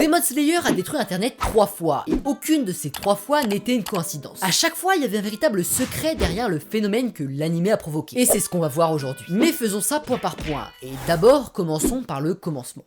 Demon Slayer a détruit internet 3 fois, et aucune de ces 3 fois n'était une coïncidence. À chaque fois, il y avait un véritable secret derrière le phénomène que l'anime a provoqué. Et c'est ce qu'on va voir aujourd'hui. Mais faisons ça point par point. Et d'abord, commençons par le commencement.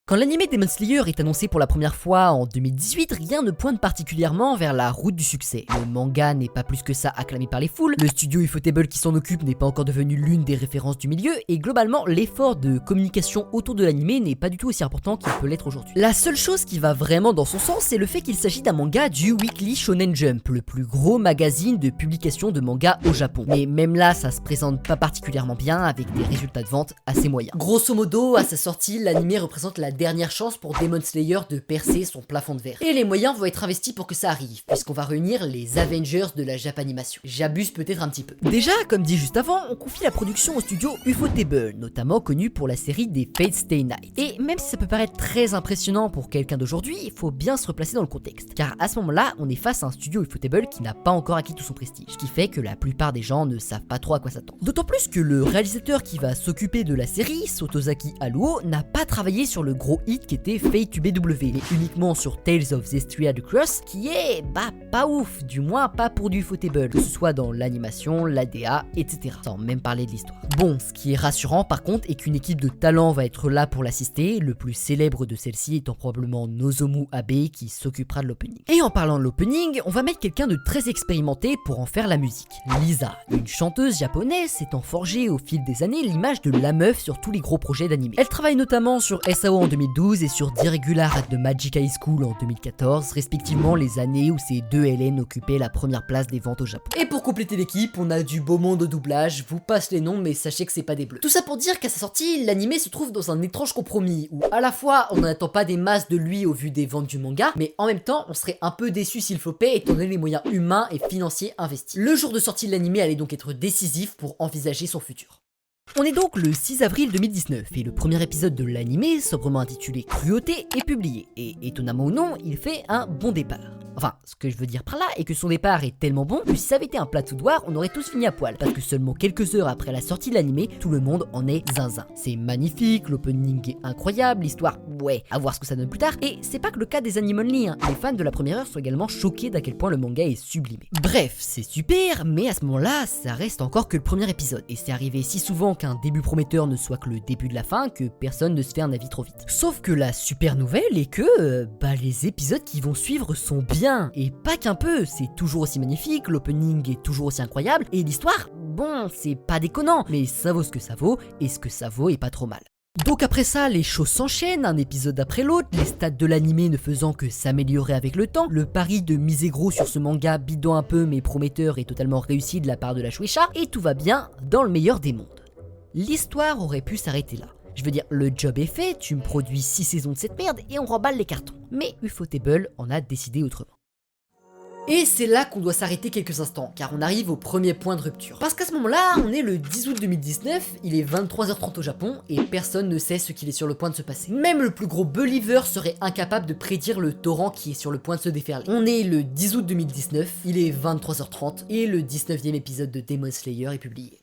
Quand l'anime Demon Slayer est annoncé pour la première fois en 2018, rien ne pointe particulièrement vers la route du succès. Le manga n'est pas plus que ça acclamé par les foules, le studio Ufotable qui s'en occupe n'est pas encore devenu l'une des références du milieu, et globalement, l'effort de communication autour de l'anime n'est pas du tout aussi important qu'il peut l'être aujourd'hui. La seule chose qui va vraiment dans son sens, c'est le fait qu'il s'agit d'un manga du Weekly Shonen Jump, le plus gros magazine de publication de manga au Japon. Mais même là, ça se présente pas particulièrement bien, avec des résultats de vente assez moyens. Grosso modo, à sa sortie, l'anime représente la dernière chance pour Demon Slayer de percer son plafond de verre. Et les moyens vont être investis pour que ça arrive, puisqu'on va réunir les Avengers de la Japanimation. J'abuse peut-être un petit peu. Déjà, comme dit juste avant, on confie la production au studio Ufotable, notamment connu pour la série des Fate Stay Night. Et même si ça peut paraître très impressionnant pour quelqu'un d'aujourd'hui, il faut bien se replacer dans le contexte. Car à ce moment-là, on est face à un studio Ufotable qui n'a pas encore acquis tout son prestige, ce qui fait que la plupart des gens ne savent pas trop à quoi s'attendre. D'autant plus que le réalisateur qui va s'occuper de la série, Sotozaki Haruo, n'a pas travaillé sur le gros hit qui était Fate UBW, mais uniquement sur Tales of Zestiria the Cross, qui est, pas ouf, du moins pas pour du Ufotable, que ce soit dans l'animation, l'ADA, etc. Sans même parler de l'histoire. Bon, ce qui est rassurant par contre est qu'une équipe de talent va être là pour l'assister, le plus célèbre de celle-ci étant probablement Nozomu Abe qui s'occupera de l'opening. Et en parlant de l'opening, on va mettre quelqu'un de très expérimenté pour en faire la musique. Lisa, une chanteuse japonaise s'étant forgée au fil des années l'image de la meuf sur tous les gros projets d'anime. Elle travaille notamment sur SAO en 2012 et sur The-Regular at the Magic High School en 2014, respectivement les années où ces deux Hélènes occupaient la première place des ventes au Japon. Et pour compléter l'équipe, on a du beau monde au doublage, je vous passe les noms mais sachez que c'est pas des bleus. Tout ça pour dire qu'à sa sortie, l'anime se trouve dans un étrange compromis, où à la fois on n'attend pas des masses de lui au vu des ventes du manga, mais en même temps on serait un peu déçu s'il flopait étant donné les moyens humains et financiers investis. Le jour de sortie de l'anime allait donc être décisif pour envisager son futur. On est donc le 6 avril 2019 et le premier épisode de l'anime, sobrement intitulé Cruauté, est publié. Et étonnamment ou non, il fait un bon départ. Enfin, ce que je veux dire par là est que son départ est tellement bon que si ça avait été un plat de soudoir, on aurait tous fini à poil. Parce que seulement quelques heures après la sortie de l'anime, tout le monde en est zinzin. C'est magnifique, l'opening est incroyable, l'histoire, ouais, à voir ce que ça donne plus tard. Et c'est pas que le cas des anime only, hein. Les fans de la première heure sont également choqués d'à quel point le manga est sublimé. Bref, c'est super, mais à ce moment-là, ça reste encore que le premier épisode. Et c'est arrivé si souvent qu'un début prometteur ne soit que le début de la fin que personne ne se fait un avis trop vite. Sauf que la super nouvelle est que, les épisodes qui vont suivre sont bien. Et pas qu'un peu, c'est toujours aussi magnifique, l'opening est toujours aussi incroyable, et l'histoire, bon, c'est pas déconnant, mais ça vaut ce que ça vaut, et ce que ça vaut est pas trop mal. Donc après ça, les choses s'enchaînent, un épisode après l'autre, les stats de l'anime ne faisant que s'améliorer avec le temps, le pari de miser gros sur ce manga bidon un peu mais prometteur est totalement réussi de la part de la Shueisha, et tout va bien dans le meilleur des mondes. L'histoire aurait pu s'arrêter là. Je veux dire, le job est fait, tu me produis 6 saisons de cette merde et on remballe les cartons. Mais Ufotable en a décidé autrement. Et c'est là qu'on doit s'arrêter quelques instants, car on arrive au premier point de rupture. Parce qu'à ce moment-là, on est le 10 août 2019, il est 23h30 au Japon, et personne ne sait ce qu'il est sur le point de se passer. Même le plus gros believer serait incapable de prédire le torrent qui est sur le point de se déferler. On est le 10 août 2019, il est 23h30, et le 19e épisode de Demon Slayer est publié.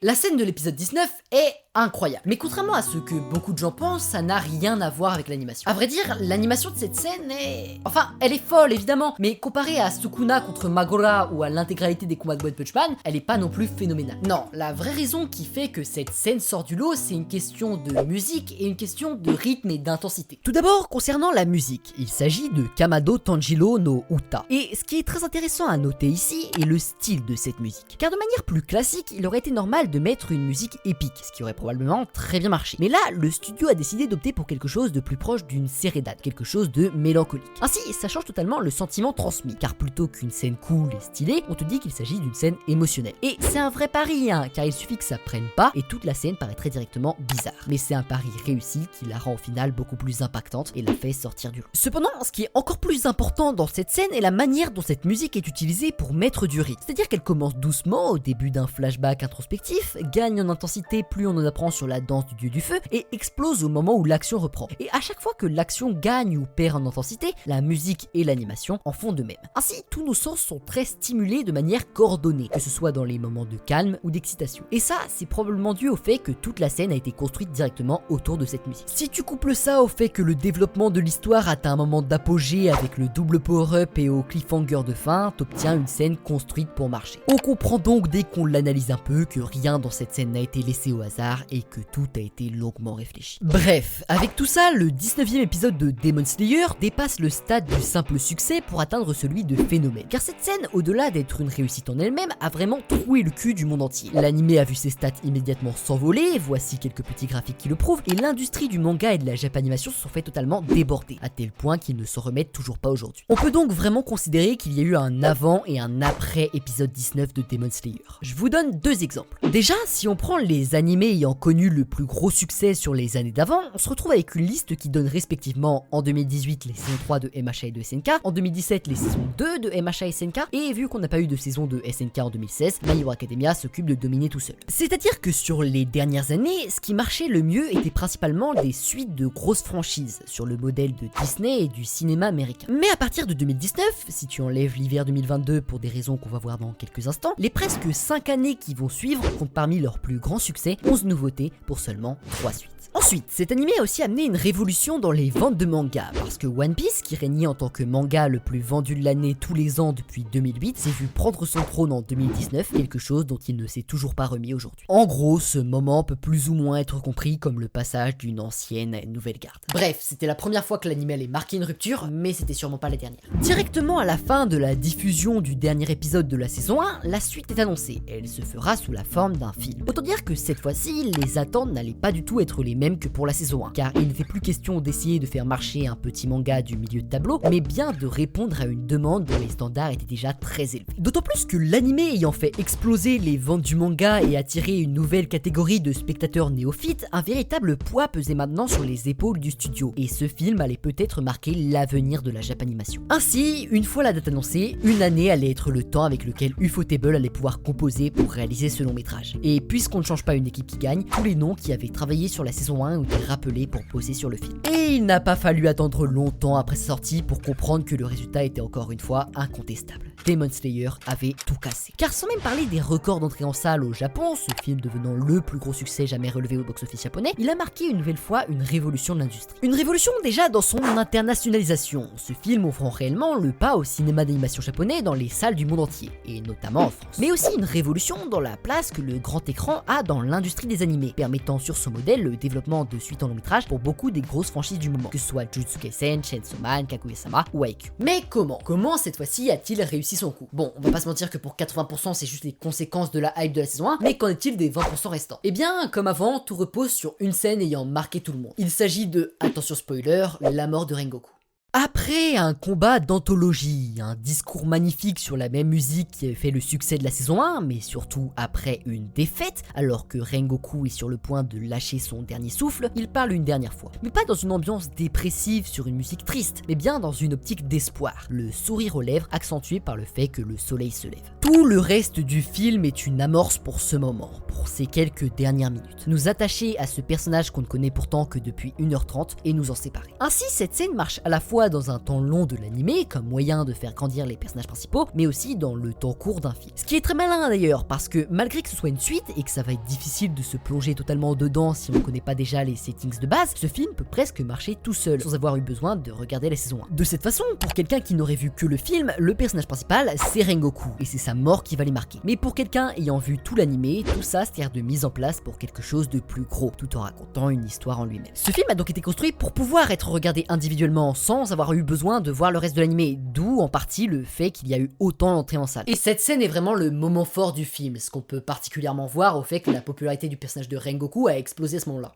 La scène de l'épisode 19 est incroyable. Mais contrairement à ce que beaucoup de gens pensent, ça n'a rien à voir avec l'animation. À vrai dire, l'animation de cette scène est... Enfin, elle est folle évidemment, mais comparée à Sukuna contre Magora ou à l'intégralité des combats de One Punch Man, elle est pas non plus phénoménale. Non, la vraie raison qui fait que cette scène sort du lot, c'est une question de musique et une question de rythme et d'intensité. Tout d'abord, concernant la musique, il s'agit de Kamado Tanjiro no Uta. Et ce qui est très intéressant à noter ici est le style de cette musique. Car de manière plus classique, il aurait été normal de mettre une musique épique, ce qui aurait probablement très bien marché. Mais là, le studio a décidé d'opter pour quelque chose de plus proche d'une sérénade, quelque chose de mélancolique. Ainsi, ça change totalement le sentiment transmis, car plutôt qu'une scène cool et stylée, on te dit qu'il s'agit d'une scène émotionnelle. Et c'est un vrai pari, hein, car il suffit que ça prenne pas et toute la scène paraîtrait directement bizarre. Mais c'est un pari réussi qui la rend au final beaucoup plus impactante et la fait sortir du lot. Cependant, ce qui est encore plus important dans cette scène est la manière dont cette musique est utilisée pour mettre du rythme. C'est-à-dire qu'elle commence doucement au début d'un flashback introspectif, explosif, gagne en intensité plus on en apprend sur la danse du dieu du feu, et explose au moment où l'action reprend. Et à chaque fois que l'action gagne ou perd en intensité, la musique et l'animation en font de même. Ainsi, tous nos sens sont très stimulés de manière coordonnée, que ce soit dans les moments de calme ou d'excitation. Et ça, c'est probablement dû au fait que toute la scène a été construite directement autour de cette musique. Si tu couples ça au fait que le développement de l'histoire atteint un moment d'apogée avec le double power-up et au cliffhanger de fin, t'obtiens une scène construite pour marcher. On comprend donc dès qu'on l'analyse un peu que rien dans cette scène n'a été laissé au hasard et que tout a été longuement réfléchi. Bref, avec tout ça, le 19e épisode de Demon Slayer dépasse le stade du simple succès pour atteindre celui de phénomène. Car cette scène, au-delà d'être une réussite en elle-même, a vraiment troué le cul du monde entier. L'anime a vu ses stats immédiatement s'envoler, voici quelques petits graphiques qui le prouvent, et l'industrie du manga et de la japanimation se sont fait totalement déborder, à tel point qu'ils ne s'en remettent toujours pas aujourd'hui. On peut donc vraiment considérer qu'il y a eu un avant et un après épisode 19 de Demon Slayer. Je vous donne deux exemples. Déjà, si on prend les animés ayant connu le plus gros succès sur les années d'avant, on se retrouve avec une liste qui donne respectivement en 2018 les saisons 3 de MHA et de SNK, en 2017 les saisons 2 de MHA et SNK, et vu qu'on n'a pas eu de saison de SNK en 2016, My Hero Academia s'occupe de dominer tout seul. C'est-à-dire que sur les dernières années, ce qui marchait le mieux était principalement des suites de grosses franchises, sur le modèle de Disney et du cinéma américain. Mais à partir de 2019, si tu enlèves l'hiver 2022 pour des raisons qu'on va voir dans quelques instants, les presque 5 années qui vont suivre comptent parmi leurs plus grands succès 11 nouveautés pour seulement 3 suites. Ensuite, cet animé a aussi amené une révolution dans les ventes de mangas, parce que One Piece, qui régnait en tant que manga le plus vendu de l'année tous les ans depuis 2008, s'est vu prendre son trône en 2019, quelque chose dont il ne s'est toujours pas remis aujourd'hui. En gros, ce moment peut plus ou moins être compris comme le passage d'une ancienne à une nouvelle garde. Bref, c'était la première fois que l'anime allait marquer une rupture, mais c'était sûrement pas la dernière. Directement à la fin de la diffusion du dernier épisode de la saison 1, la suite est annoncée. Elle se fera sous la forme d'un film. Autant dire que cette fois-ci, les attentes n'allaient pas du tout être les mêmes que pour la saison 1, car il n'était plus question d'essayer de faire marcher un petit manga du milieu de tableau, mais bien de répondre à une demande dont les standards étaient déjà très élevés. D'autant plus que l'anime ayant fait exploser les ventes du manga et attirer une nouvelle catégorie de spectateurs néophytes, un véritable poids pesait maintenant sur les épaules du studio, et ce film allait peut-être marquer l'avenir de la japanimation. Ainsi, une fois la date annoncée, une année allait être le temps avec lequel Ufotable allait pouvoir composer pour réaliser ce long métrage. Et puisqu'on ne change pas une équipe qui gagne, tous les noms qui avaient travaillé sur la saison 1 ont été rappelés pour bosser sur le film. Et il n'a pas fallu attendre longtemps après sa sortie pour comprendre que le résultat était encore une fois incontestable. Demon Slayer avait tout cassé. Car sans même parler des records d'entrée en salle au Japon, ce film devenant le plus gros succès jamais relevé au box-office japonais, il a marqué une nouvelle fois une révolution de l'industrie. Une révolution déjà dans son internationalisation, ce film offrant réellement le pas au cinéma d'animation japonais dans les salles du monde entier, et notamment en France. Mais aussi une révolution dans la place que le grand écran a dans l'industrie des animés, permettant sur son modèle le développement de suites en long métrage pour beaucoup des grosses franchises du moment, que ce soit Jujutsu Kaisen, Chainsaw Man, Kaguya-sama ou Haikyuu. Mais comment cette fois-ci a-t-il réussi son coup? Bon, on va pas se mentir que pour 80% c'est juste les conséquences de la hype de la saison 1, mais qu'en est-il des 20% restants? Eh bien, comme avant, tout repose sur une scène ayant marqué tout le monde. Il s'agit de, attention spoiler, la mort de Rengoku. Après un combat d'anthologie, un discours magnifique sur la même musique qui avait fait le succès de la saison 1, mais surtout après une défaite, alors que Rengoku est sur le point de lâcher son dernier souffle, il parle une dernière fois. Mais pas dans une ambiance dépressive sur une musique triste, mais bien dans une optique d'espoir, le sourire aux lèvres accentué par le fait que le soleil se lève. Tout le reste du film est une amorce pour ce moment, pour ces quelques dernières minutes. Nous attacher à ce personnage qu'on ne connaît pourtant que depuis 1h30 et nous en séparer. Ainsi, cette scène marche à la fois dans un temps long de l'animé comme moyen de faire grandir les personnages principaux, mais aussi dans le temps court d'un film. Ce qui est très malin d'ailleurs, parce que malgré que ce soit une suite et que ça va être difficile de se plonger totalement dedans si on ne connaît pas déjà les settings de base, ce film peut presque marcher tout seul, sans avoir eu besoin de regarder la saison 1. De cette façon, pour quelqu'un qui n'aurait vu que le film, le personnage principal c'est Rengoku, et c'est sa mort qui va les marquer. Mais pour quelqu'un ayant vu tout l'animé, tout ça sert de mise en place pour quelque chose de plus gros, tout en racontant une histoire en lui-même. Ce film a donc été construit pour pouvoir être regardé individuellement sans avoir eu besoin de voir le reste de l'animé, d'où en partie le fait qu'il y a eu autant d'entrées en salle. Et cette scène est vraiment le moment fort du film, ce qu'on peut particulièrement voir au fait que la popularité du personnage de Rengoku a explosé à ce moment-là.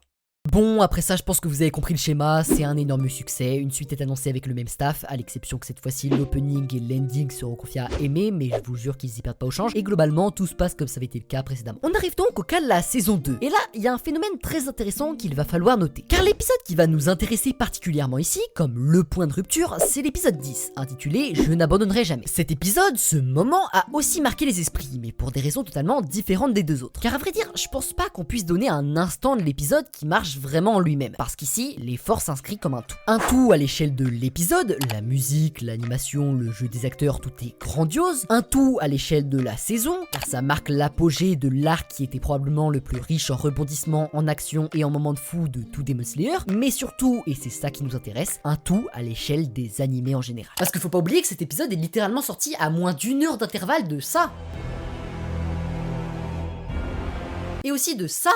Bon, après ça, je pense que vous avez compris le schéma, c'est un énorme succès, une suite est annoncée avec le même staff, à l'exception que cette fois-ci l'opening et l'ending seront confiés à Aimé, mais je vous jure qu'ils y perdent pas au change, et globalement tout se passe comme ça avait été le cas précédemment. On arrive donc au cas de la saison 2, et là, il y a un phénomène très intéressant qu'il va falloir noter, car l'épisode qui va nous intéresser particulièrement ici, comme le point de rupture, c'est l'épisode 10, intitulé « Je n'abandonnerai jamais ». Cet épisode, ce moment, a aussi marqué les esprits, mais pour des raisons totalement différentes des deux autres. Car à vrai dire, je pense pas qu'on puisse donner un instant de l'épisode qui marche vraiment en lui-même, parce qu'ici, l'effort s'inscrit comme un tout. Un tout à l'échelle de l'épisode, la musique, l'animation, le jeu des acteurs, tout est grandiose. Un tout à l'échelle de la saison, car ça marque l'apogée de l'arc qui était probablement le plus riche en rebondissements, en action et en moments de fou de tout Demon Slayer, mais surtout, et c'est ça qui nous intéresse, un tout à l'échelle des animés en général. Parce qu'il faut pas oublier que cet épisode est littéralement sorti à moins d'1 heure d'intervalle de ça. Et aussi de ça.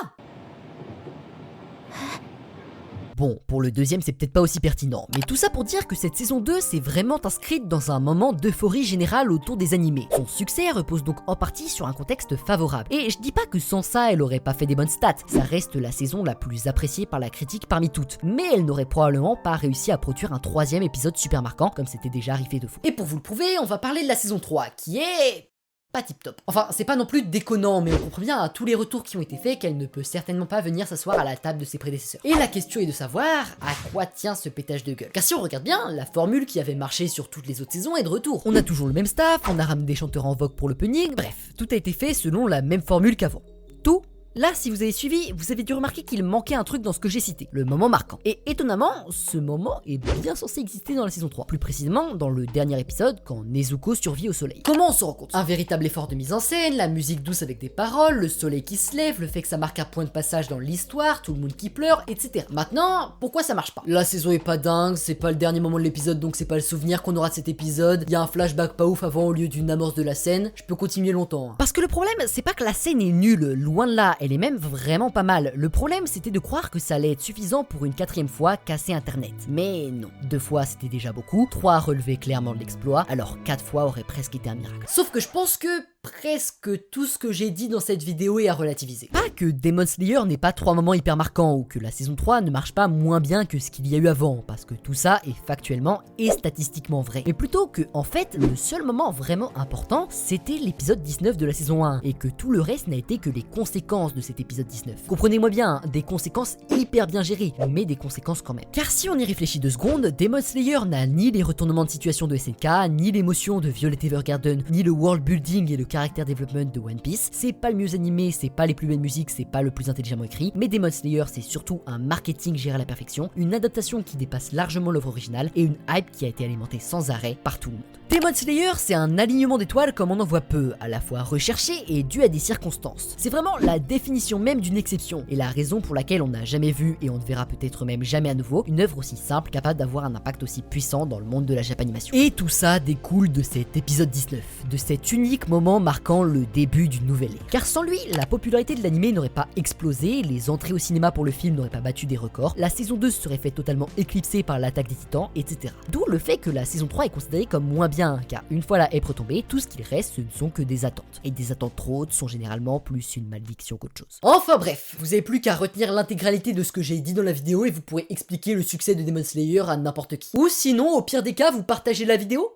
Bon, pour le deuxième, c'est peut-être pas aussi pertinent, mais tout ça pour dire que cette saison 2 s'est vraiment inscrite dans un moment d'euphorie générale autour des animés. Son succès repose donc en partie sur un contexte favorable. Et je dis pas que sans ça, elle aurait pas fait des bonnes stats, ça reste la saison la plus appréciée par la critique parmi toutes, mais elle n'aurait probablement pas réussi à produire un 3e épisode super marquant, comme c'était déjà arrivé de faux. Et pour vous le prouver, on va parler de la saison 3, qui est pas tip top. Enfin, c'est pas non plus déconnant, mais on comprend bien à tous les retours qui ont été faits qu'elle ne peut certainement pas venir s'asseoir à la table de ses prédécesseurs. Et la question est de savoir à quoi tient ce pétage de gueule. Car si on regarde bien, la formule qui avait marché sur toutes les autres saisons est de retour. On a toujours le même staff, on a ramené des chanteurs en vogue pour l'opening, bref, tout a été fait selon la même formule qu'avant. Tout. Là, si vous avez suivi, vous avez dû remarquer qu'il manquait un truc dans ce que j'ai cité, le moment marquant. Et étonnamment, ce moment est bien censé exister dans la saison 3. Plus précisément, dans le dernier épisode, quand Nezuko survit au soleil. Comment on se rend compte? Un véritable effort de mise en scène, la musique douce avec des paroles, le soleil qui se lève, le fait que ça marque un point de passage dans l'histoire, tout le monde qui pleure, etc. Maintenant, pourquoi ça marche pas? La saison est pas dingue, c'est pas le dernier moment de l'épisode, donc c'est pas le souvenir qu'on aura de cet épisode. Il y a un flashback pas ouf avant au lieu d'une amorce de la scène. Je peux continuer longtemps. Hein. Parce que le problème, c'est pas que la scène est nulle, loin de là. Elle est même vraiment pas mal. Le problème, c'était de croire que ça allait être suffisant pour une 4e fois casser internet. Mais non. 2 fois, c'était déjà beaucoup. 3 relevait clairement de l'exploit. Alors 4 fois aurait presque été un miracle. Sauf que je pense que presque tout ce que j'ai dit dans cette vidéo est à relativiser. Pas que Demon Slayer n'ait pas 3 moments hyper marquants ou que la saison 3 ne marche pas moins bien que ce qu'il y a eu avant, parce que tout ça est factuellement et statistiquement vrai. Mais plutôt que, en fait, le seul moment vraiment important, c'était l'épisode 19 de la saison 1, et que tout le reste n'a été que les conséquences de cet épisode 19. Comprenez-moi bien, des conséquences hyper bien gérées, mais des conséquences quand même. Car si on y réfléchit 2 secondes, Demon Slayer n'a ni les retournements de situation de SNK, ni l'émotion de Violet Evergarden, ni le world building et le caractère development de One Piece. C'est pas le mieux animé, c'est pas les plus belles musiques, c'est pas le plus intelligemment écrit, mais Demon Slayer c'est surtout un marketing géré à la perfection, une adaptation qui dépasse largement l'œuvre originale et une hype qui a été alimentée sans arrêt par tout le monde. Demon Slayer, c'est un alignement d'étoiles comme on en voit peu, à la fois recherché et dû à des circonstances. C'est vraiment la définition même d'une exception, et la raison pour laquelle on n'a jamais vu, et on ne verra peut-être même jamais à nouveau, une œuvre aussi simple capable d'avoir un impact aussi puissant dans le monde de la Japanimation. Et tout ça découle de cet épisode 19, de cet unique moment marquant le début d'une nouvelle ère. Car sans lui, la popularité de l'anime n'aurait pas explosé, les entrées au cinéma pour le film n'auraient pas battu des records, la saison 2 serait faite totalement éclipsée par l'attaque des titans, etc. D'où le fait que la saison 3 est considérée comme moins bien, car une fois la hype retombée, tout ce qu'il reste ce ne sont que des attentes. Et des attentes trop hautes sont généralement plus une malédiction qu'autre chose. Enfin bref, vous avez plus qu'à retenir l'intégralité de ce que j'ai dit dans la vidéo et vous pourrez expliquer le succès de Demon Slayer à n'importe qui. Ou sinon, au pire des cas, vous partagez la vidéo.